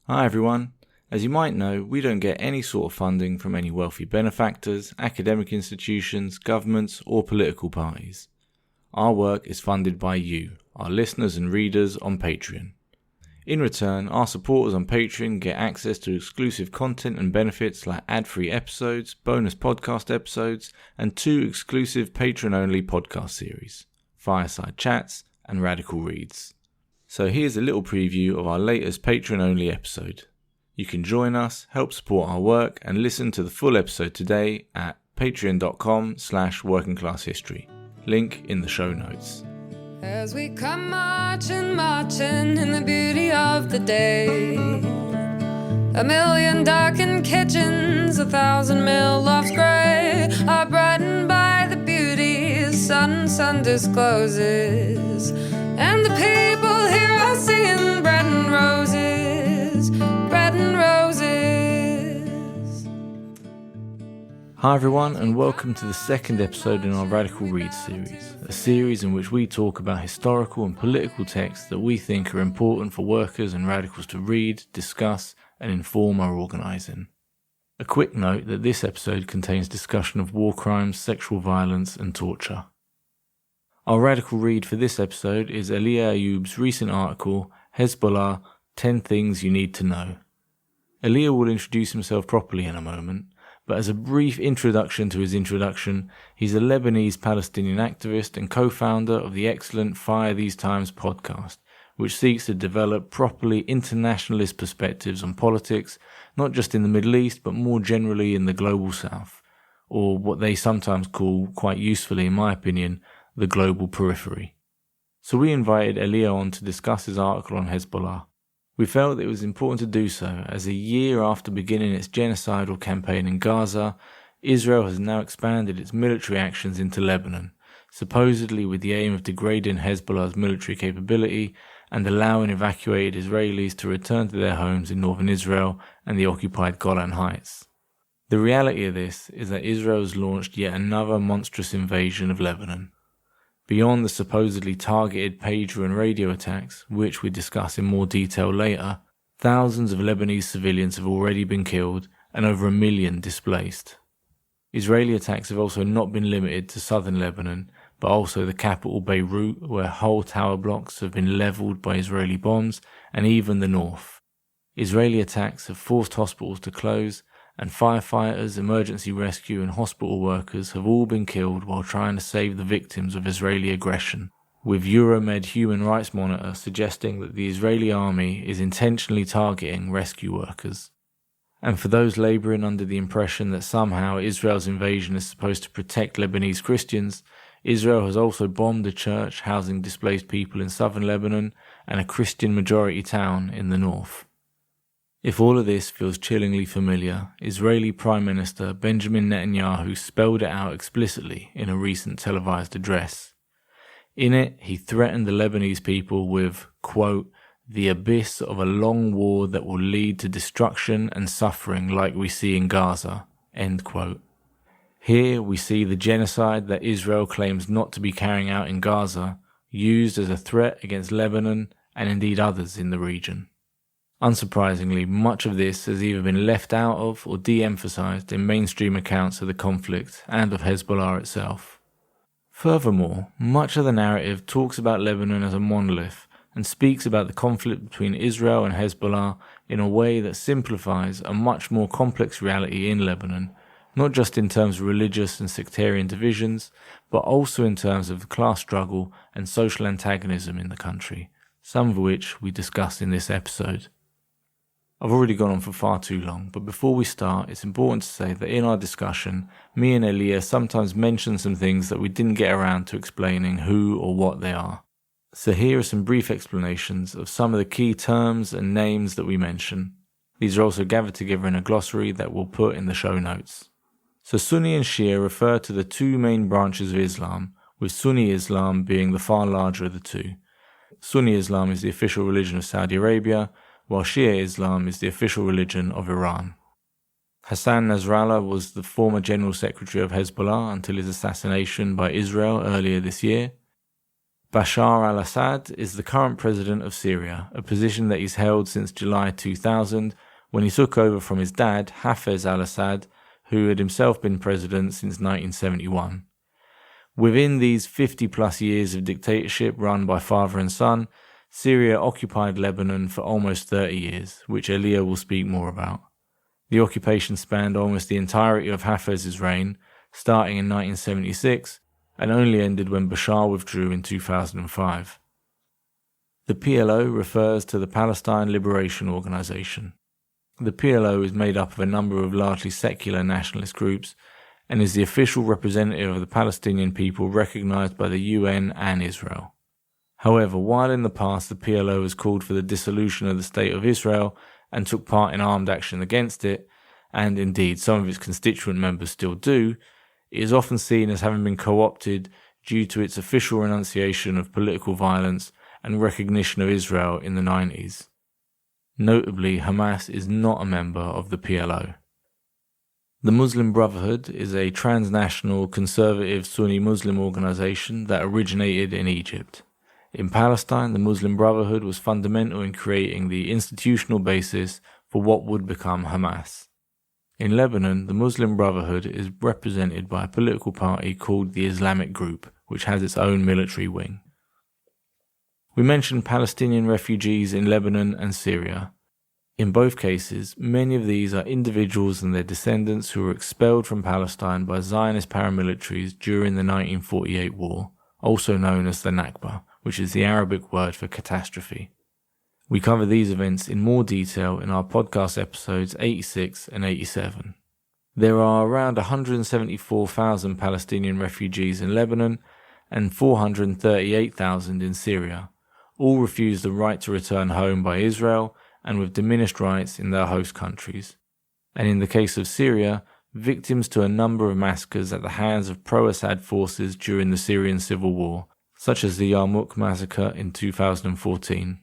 Hi everyone. As you might know, we don't get any sort of funding from any wealthy benefactors, academic institutions, governments, or political parties. Our work is funded by you, our listeners and readers on Patreon. In return, our supporters on Patreon get access to exclusive content and benefits like ad-free episodes, bonus podcast episodes, and 2 exclusive Patreon-only podcast series, Fireside Chats and Radical Reads. So here's a little preview of our latest Patreon-only episode. You can join us, help support our work, and listen to the full episode today at patreon.com/workingclasshistory. Link in the show notes. As we come marching in the beauty of the day, 1,000,000 darkened kitchens, 1,000 mill lofts grey are brightened by the beauty sun discloses, and the people here are singing bread and roses, bread and roses. Hi everyone, and welcome to the second episode in our Radical Reads series, a series in which we talk about historical and political texts that we think are important for workers and radicals to read, discuss, and inform our organising. A quick note that this episode contains discussion of war crimes, sexual violence, and torture. Our radical read for this episode is Elia Ayoub's recent article, Hezbollah, 10 Things You Need to Know. Elia will introduce himself properly in a moment, but as a brief introduction to his introduction, he's a Lebanese Palestinian activist and co-founder of the excellent Fire These Times podcast, which seeks to develop properly internationalist perspectives on politics, not just in the Middle East, but more generally in the global south, or what they sometimes call, quite usefully in my opinion, the global periphery. So we invited Elia on to discuss his article on Hezbollah. We felt it was important to do so, as a year after beginning its genocidal campaign in Gaza, Israel has now expanded its military actions into Lebanon, supposedly with the aim of degrading Hezbollah's military capability and allowing evacuated Israelis to return to their homes in northern Israel and the occupied Golan Heights. The reality of this is that Israel has launched yet another monstrous invasion of Lebanon. Beyond the supposedly targeted pager and radio attacks, which we discuss in more detail later, thousands of Lebanese civilians have already been killed and over 1 million displaced. Israeli attacks have also not been limited to southern Lebanon, but also the capital Beirut, where whole tower blocks have been levelled by Israeli bombs, and even the north. Israeli attacks have forced hospitals to close, and firefighters, emergency rescue and hospital workers have all been killed while trying to save the victims of Israeli aggression, with Euromed Human Rights Monitor suggesting that the Israeli army is intentionally targeting rescue workers. And for those labouring under the impression that somehow Israel's invasion is supposed to protect Lebanese Christians, Israel has also bombed a church housing displaced people in southern Lebanon and a Christian majority town in the north. If all of this feels chillingly familiar, Israeli Prime Minister Benjamin Netanyahu spelled it out explicitly in a recent televised address. In it, he threatened the Lebanese people with, quote, the abyss of a long war that will lead to destruction and suffering like we see in Gaza, end quote. Here we see the genocide that Israel claims not to be carrying out in Gaza used as a threat against Lebanon and indeed others in the region. Unsurprisingly, much of this has either been left out of or de-emphasized in mainstream accounts of the conflict and of Hezbollah itself. Furthermore, much of the narrative talks about Lebanon as a monolith and speaks about the conflict between Israel and Hezbollah in a way that simplifies a much more complex reality in Lebanon, not just in terms of religious and sectarian divisions, but also in terms of the class struggle and social antagonism in the country, some of which we discuss in this episode. I've already gone on for far too long, but before we start, it's important to say that in our discussion, me and Elia sometimes mention some things that we didn't get around to explaining who or what they are. So here are some brief explanations of some of the key terms and names that we mention. These are also gathered together in a glossary that we'll put in the show notes. So Sunni and Shia refer to the 2 main branches of Islam, with Sunni Islam being the far larger of the 2. Sunni Islam is the official religion of Saudi Arabia, while Shia Islam is the official religion of Iran. Hassan Nasrallah was the former General Secretary of Hezbollah until his assassination by Israel earlier this year. Bashar al-Assad is the current president of Syria, a position that he's held since July 2000, when he took over from his dad, Hafez al-Assad, who had himself been president since 1971. Within these 50-plus years of dictatorship run by father and son, Syria occupied Lebanon for almost 30 years, which Elia will speak more about. The occupation spanned almost the entirety of Hafez's reign, starting in 1976, and only ended when Bashar withdrew in 2005. The PLO refers to the Palestine Liberation Organization. The PLO is made up of a number of largely secular nationalist groups and is the official representative of the Palestinian people recognized by the UN and Israel. However, while in the past the PLO has called for the dissolution of the State of Israel and took part in armed action against it, and indeed some of its constituent members still do, it is often seen as having been co-opted due to its official renunciation of political violence and recognition of Israel in the 90s. Notably, Hamas is not a member of the PLO. The Muslim Brotherhood is a transnational conservative Sunni Muslim organization that originated in Egypt. In Palestine, the Muslim Brotherhood was fundamental in creating the institutional basis for what would become Hamas. In Lebanon, the Muslim Brotherhood is represented by a political party called the Islamic Group, which has its own military wing. We mentioned Palestinian refugees in Lebanon and Syria. In both cases, many of these are individuals and their descendants who were expelled from Palestine by Zionist paramilitaries during the 1948 war, also known as the Nakba, which is the Arabic word for catastrophe. We cover these events in more detail in our podcast episodes 86 and 87. There are around 174,000 Palestinian refugees in Lebanon and 438,000 in Syria, all refused the right to return home by Israel and with diminished rights in their host countries. And in the case of Syria, victims to a number of massacres at the hands of pro-Assad forces during the Syrian civil war, such as the Yarmouk massacre in 2014.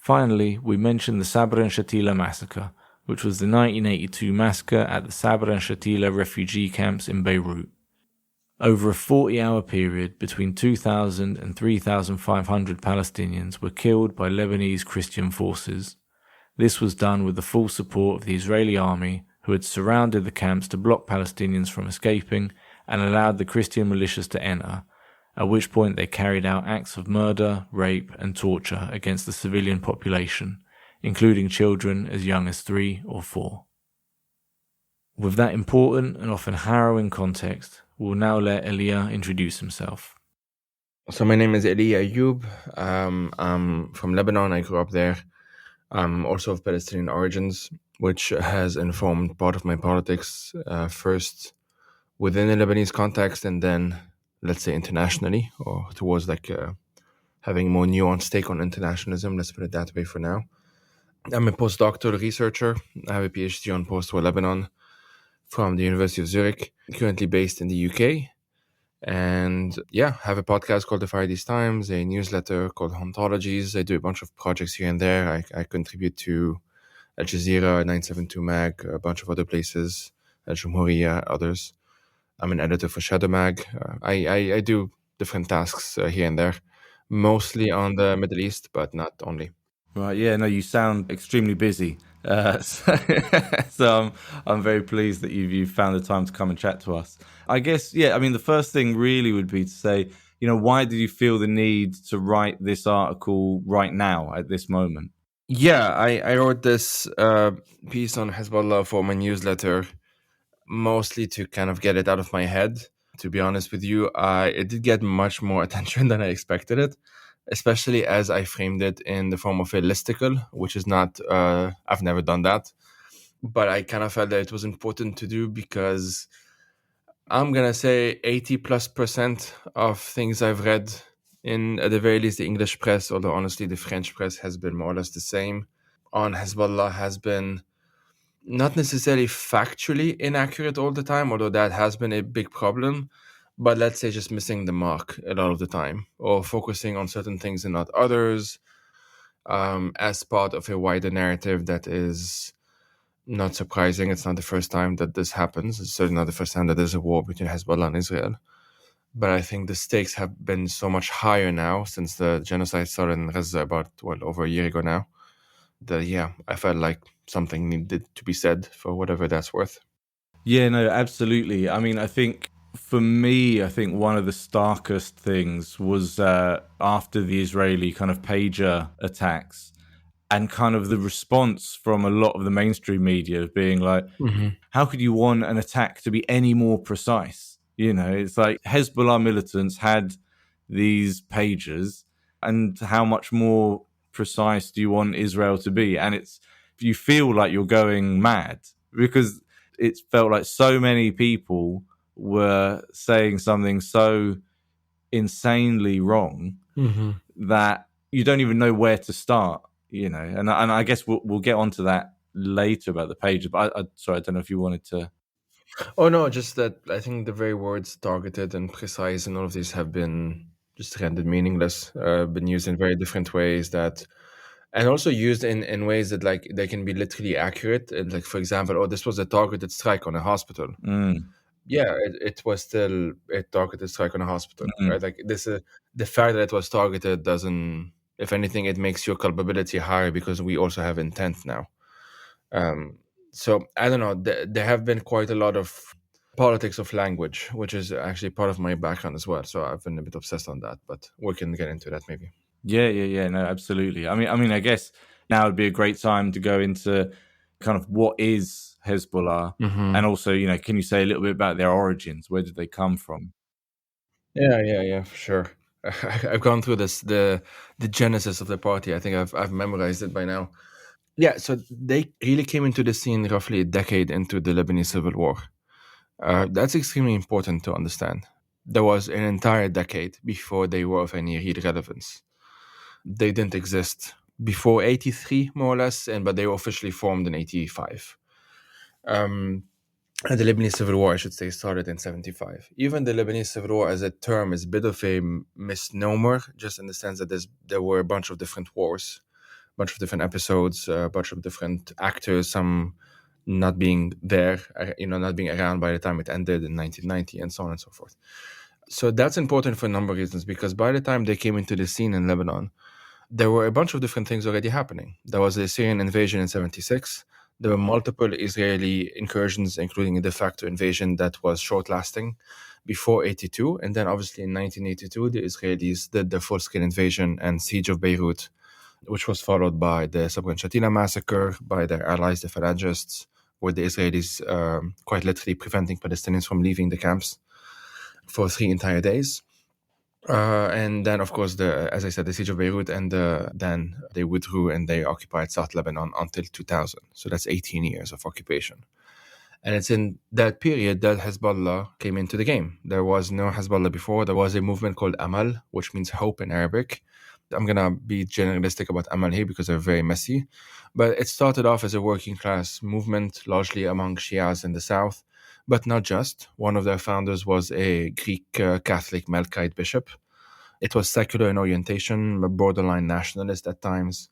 Finally, we mentioned the Sabra and Shatila massacre, which was the 1982 massacre at the Sabra and Shatila refugee camps in Beirut. Over a 40-hour period, between 2,000 and 3,500 Palestinians were killed by Lebanese Christian forces. This was done with the full support of the Israeli army, who had surrounded the camps to block Palestinians from escaping and allowed the Christian militias to enter, at which point they carried out acts of murder, rape, and torture against the civilian population, including children as young as 3 or 4. With that important and often harrowing context, we'll now let Elia introduce himself. So my name is Elia Ayoub. I'm from Lebanon. I grew up there. I'm also of Palestinian origins, which has informed part of my politics, first within the Lebanese context and then, let's say, internationally, or towards having a more nuanced take on internationalism. Let's put it that way for now. I'm a postdoctoral researcher. I have a PhD on post-war Lebanon from the University of Zurich, currently based in the UK. And have a podcast called The Far East Times, a newsletter called Hauntologies. I do a bunch of projects here and there. I contribute to Al Jazeera, 972 Mag, a bunch of other places, Al Jumhuriya, others. I'm an editor for Shadow Mag. I do different tasks here and there, mostly on the Middle East, but not only. Right, yeah, no, you sound extremely busy. So I'm very pleased that you've found the time to come and chat to us. I guess, the first thing really would be to say, why did you feel the need to write this article right now at this moment? Yeah, I wrote this piece on Hezbollah for my newsletter, mostly to kind of get it out of my head. To be honest with you, it did get much more attention than I expected it, especially as I framed it in the form of a listicle, which is not, I've never done that. But I kind of felt that it was important to do because I'm going to say 80+% of things I've read in, at the very least, the English press, although honestly the French press has been more or less the same, on Hezbollah has been not necessarily factually inaccurate all the time, although that has been a big problem, but let's say just missing the mark a lot of the time, or focusing on certain things and not others, as part of a wider narrative that is not surprising. It's not the first time that this happens. It's certainly not the first time that there's a war between Hezbollah and Israel. But I think the stakes have been so much higher now since the genocide started in Gaza about, over a year ago now, that, I felt like something needed to be said for whatever that's worth. Yeah, no, absolutely. I mean, I think for me, I think one of the starkest things was after the Israeli kind of pager attacks and kind of the response from a lot of the mainstream media of being like, how could you want an attack to be any more precise? You know, it's like Hezbollah militants had these pagers, and how much more precise do you want Israel to be? And you feel like you're going mad because it felt like so many people were saying something so insanely wrong that you don't even know where to start, you know. And I guess we'll get onto that later about the pages. But sorry, I don't know if you wanted to. Oh no, just that I think the very words targeted and precise and all of these have been just rendered meaningless, been used in very different ways and also used in ways that like they can be literally accurate. And like, for example, this was a targeted strike on a hospital. Yeah, it was still a targeted strike on a hospital, right? Like the fact that it was targeted doesn't, if anything, it makes your culpability higher because we also have intent now. So I don't know. There have been quite a lot of politics of language, which is actually part of my background as well. So I've been a bit obsessed on that, but we can get into that maybe. Yeah. No, absolutely. I mean, I guess now would be a great time to go into kind of what is Hezbollah, and also, you know, can you say a little bit about their origins? Where did they come from? Yeah, for sure. I've gone through the genesis of the party. I think I've memorized it by now. Yeah, so they really came into the scene roughly a decade into the Lebanese civil war. That's extremely important to understand. There was an entire decade before they were of any real relevance. They didn't exist before 83, more or less, but they were officially formed in 85. And the Lebanese Civil War, I should say, started in 75. Even the Lebanese Civil War as a term is a bit of a misnomer, just in the sense that there were a bunch of different wars, a bunch of different episodes, a bunch of different actors, some not being there, not being around by the time it ended in 1990, and so on and so forth. So that's important for a number of reasons, because by the time they came into the scene in Lebanon, there were a bunch of different things already happening. There was the Syrian invasion in 76. There were multiple Israeli incursions, including a de facto invasion that was short-lasting before 82. And then obviously in 1982, the Israelis did the full-scale invasion and siege of Beirut, which was followed by the Sabra and Shatila massacre by their allies, the Phalangists, with the Israelis quite literally preventing Palestinians from leaving the camps for 3 entire days. And then, of course, as I said, the siege of Beirut, and then they withdrew and they occupied South Lebanon until 2000. So that's 18 years of occupation. And it's in that period that Hezbollah came into the game. There was no Hezbollah before. There was a movement called Amal, which means hope in Arabic. I'm going to be generalistic about Amal here because they're very messy. But it started off as a working class movement, largely among Shias in the south. But not just. One of their founders was a Greek Catholic Melkite bishop. It was secular in orientation, borderline nationalist at times.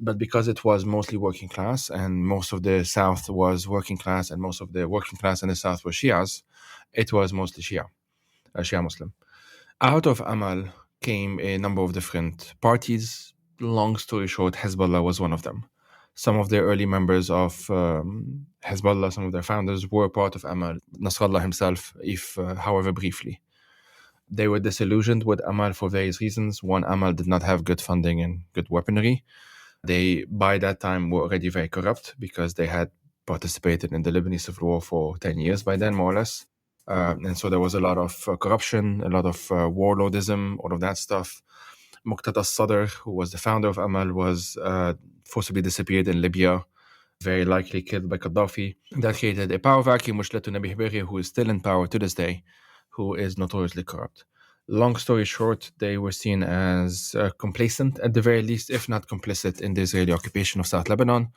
But because it was mostly working class, and most of the South was working class, and most of the working class in the South were Shias, it was mostly Shia Muslim. Out of Amal came a number of different parties. Long story short, Hezbollah was one of them. Some of the early members of Hezbollah, some of their founders, were part of Amal. Nasrallah himself, if however briefly. They were disillusioned with Amal for various reasons. One, Amal did not have good funding and good weaponry. They, by that time, were already very corrupt because they had participated in the Lebanese Civil War for 10 years by then, more or less. And so there was a lot of corruption, a lot of warlordism, all of that stuff. Muqtada Sadr, who was the founder of Amal, was forcibly disappeared in Libya, very likely killed by Gaddafi. That created a power vacuum, which led to Nabih Berri, who is still in power to this day, who is notoriously corrupt. Long story short, they were seen as complacent, at the very least, if not complicit, in the Israeli occupation of South Lebanon.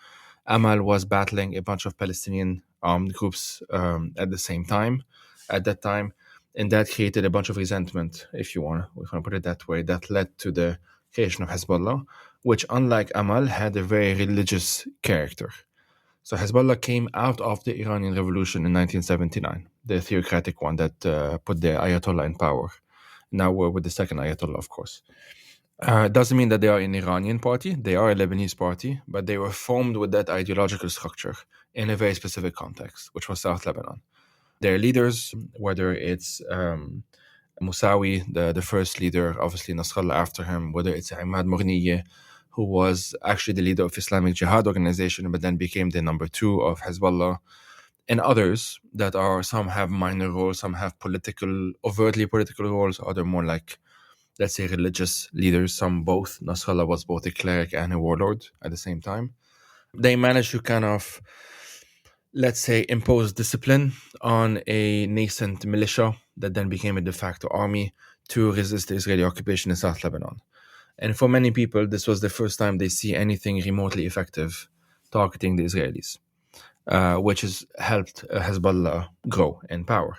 Amal was battling a bunch of Palestinian armed groups at that time, and that created a bunch of resentment, if you want to put it that way, that led to the creation of Hezbollah, which, unlike Amal, had a very religious character. So Hezbollah came out of the Iranian Revolution in 1979. the theocratic one that put the Ayatollah in power. Now we're with the second Ayatollah, of course. It doesn't mean that they are an Iranian party. They are a Lebanese party, but they were formed with that ideological structure in a very specific context, which was South Lebanon. Their leaders, whether it's Musawi, the first leader, obviously Nasrallah after him, whether it's Imad Mughniyeh, who was actually the leader of Islamic Jihad organization, but then became the number 2 of Hezbollah, and others that are, some have minor roles, some have overtly political roles, other more like, let's say, religious leaders, some both. Nasrallah was both a cleric and a warlord at the same time. They managed to kind of, let's say, impose discipline on a nascent militia that then became a de facto army to resist the Israeli occupation in South Lebanon. And for many people, this was the first time they see anything remotely effective targeting the Israelis, which has helped Hezbollah grow in power.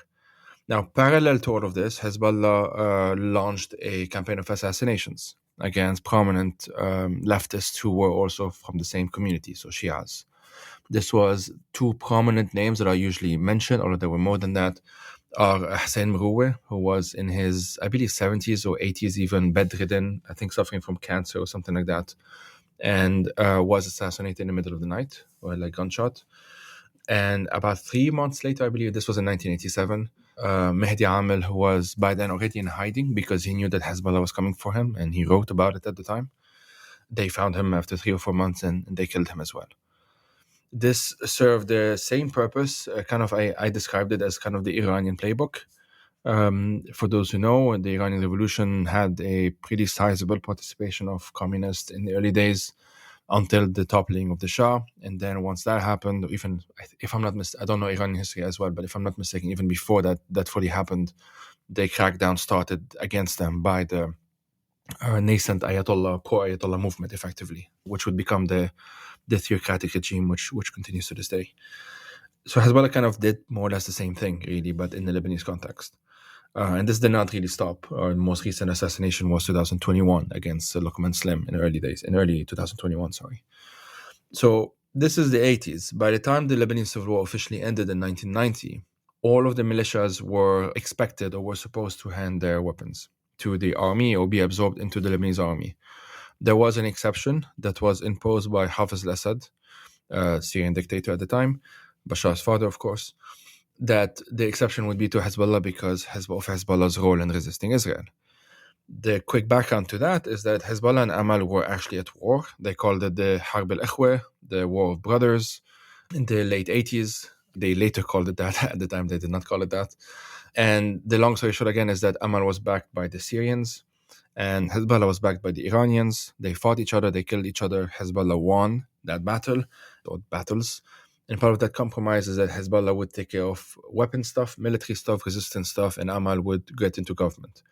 Now, parallel to all of this, Hezbollah launched a campaign of assassinations against prominent leftists who were also from the same community, so Shias. This was 2 prominent names that are usually mentioned, although there were more than that, are Hussein Mroueh, who was in his, I believe, 70s or 80s, even bedridden, I think suffering from cancer or something like that, and was assassinated in the middle of the night, or like gunshot. And about 3 months later, I believe, this was in 1987, Mehdi Amel, who was by then already in hiding because he knew that Hezbollah was coming for him, and he wrote about it at the time. They found him after 3 or 4 months, and they killed him as well. This served the same purpose. I described it as kind of the Iranian playbook. For those who know, the Iranian Revolution had a pretty sizable participation of communists in the early days until the toppling of the Shah. And then once that happened, even if I'm not I don't know Iranian history as well, but if I'm not mistaken, even before that fully happened, the crackdown started against them by the nascent Ayatollah, pro-Ayatollah movement, effectively, which would become the theocratic regime, which continues to this day. So Hezbollah kind of did more or less the same thing, really, but in the Lebanese context. And this did not really stop. Our most recent assassination was 2021 against Luqman Slim in early 2021, sorry. So this is the 80s. By the time the Lebanese Civil War officially ended in 1990, all of the militias were expected or were supposed to hand their weapons to the army or be absorbed into the Lebanese army. There was an exception that was imposed by Hafez al-Assad, Syrian dictator at the time, Bashar's father, of course, that the exception would be to Hezbollah because of Hezbollah's role in resisting Israel. The quick background to that is that Hezbollah and Amal were actually at war. They called it the Harb al-Ikhweh, the War of Brothers, in the late 80s. They later called it that. At the time, they did not call it that. And the long story short, again, is that Amal was backed by the Syrians and Hezbollah was backed by the Iranians. They fought each other. They killed each other. Hezbollah won that battle or battles. And part of that compromise is that Hezbollah would take care of weapon stuff, military stuff, resistance stuff, and Amal would get into government.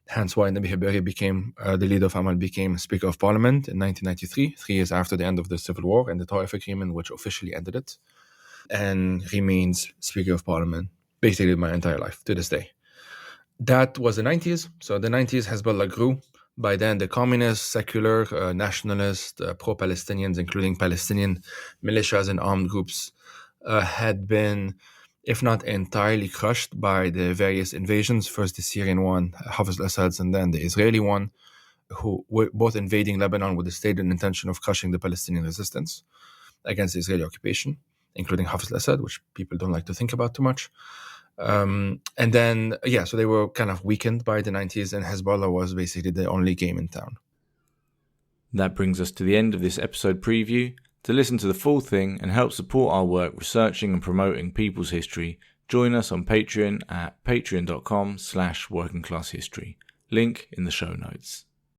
Hence why Nabi Haberi became, the leader of Amal became Speaker of Parliament in 1993, 3 years after the end of the Civil War and the Taif Agreement, which officially ended it, and remains Speaker of Parliament basically my entire life to this day. That was the 90s. So the 90s, Hezbollah grew. By then, the communist, secular, nationalist, pro-Palestinians, including Palestinian militias and armed groups, had been, if not entirely crushed by the various invasions, first the Syrian one, Hafez al-Assad's, and then the Israeli one, who were both invading Lebanon with the stated intention of crushing the Palestinian resistance against the Israeli occupation, including Hafez al-Assad, which people don't like to think about too much. And then, so they were kind of weakened by the 90s, and Hezbollah was basically the only game in town. That brings us to the end of this episode preview. To listen to the full thing and help support our work researching and promoting people's history, join us on Patreon at patreon.com/workingclasshistory. Link in the show notes.